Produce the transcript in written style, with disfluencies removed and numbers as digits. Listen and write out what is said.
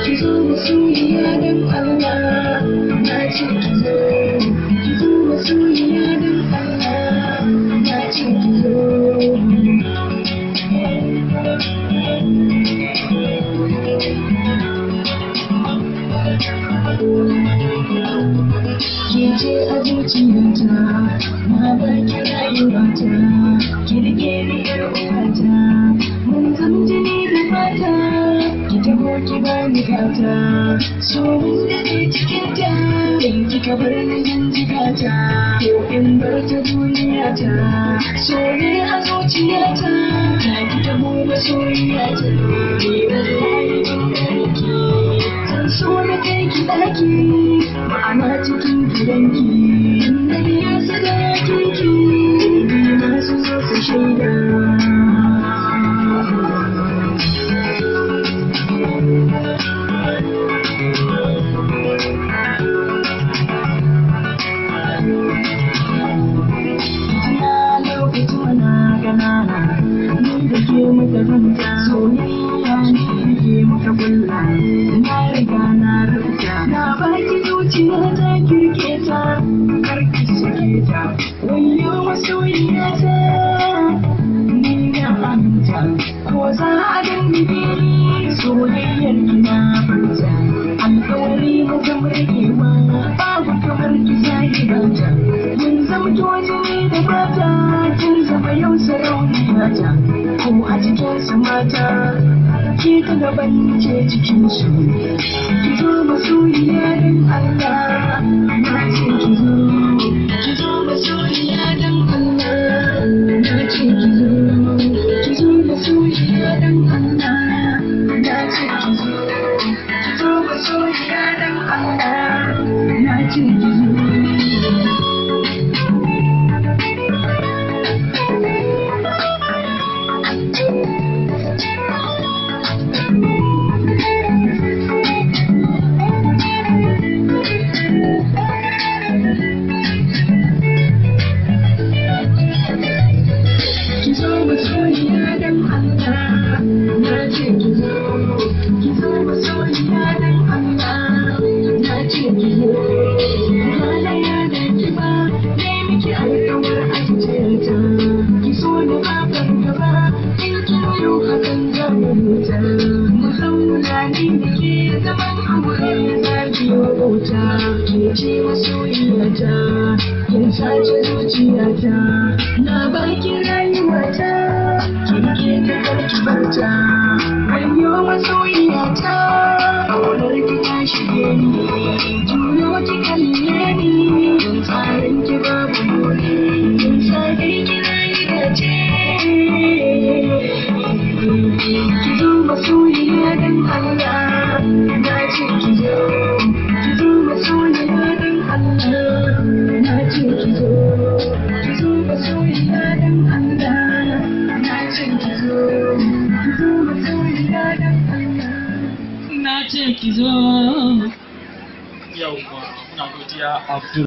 ki zo masoyiya don Allah na ce ki zo, ki zo masoyiya don Allah na ce ki zo. Ke ce a zuciyata, na baki rayuwata, ki rike ni yar uwata, mun zama jini da fata, ki taho ki bani gata, so mun daɗe cikinta, in kika bar ni zan jigata, ko in bar ta duniyata, so ne a zuciyata, ta ki taho masoyiyata, ni wallahi ban garki, zan so na kai ki ɗaki, ma'ana cikin gidanki, na biya sadakinki, biyu masu zo su shaida. Soyayya ne ke muka kulla, na riga na rubuta, na baki zuciya ta kirke ta, karki sake ta, wayo masoyiya ta, ni na aminta, ko za a dangi biri, soyayyar ki na furta, alƙawari mu zama ragewa, babu kamar ki sahibata, mun zamto jini da fata, kin zama yau sarauniya ta. Ko a cikinsu mata, ke ta gaban ce cikinsu, ki zo masoyiya don Allah, na ce ki zo masoyiya don Allah, na ce ki zo masoyiya don Allah, na ce ki zo masoyiya don Allah, na ce ki zo. Ke masoyiyata, kin sace zuciyata, na baki rayuwata, kin ke ta karki barta, wayo masoyiyata, ƙaunar ki ta shige ni, juyo ki kalle ni, kin tsarin ki babu nuni, kin sa dai kina yi dace, ki zo masoyiya don Allah, na ce ki zo masoyiya don Allah, na ce ki zo masoyiya don Allah, na ce ki zo masoyiya don Allah, na ce ki zo. Yauwa, muna godiya Abdul.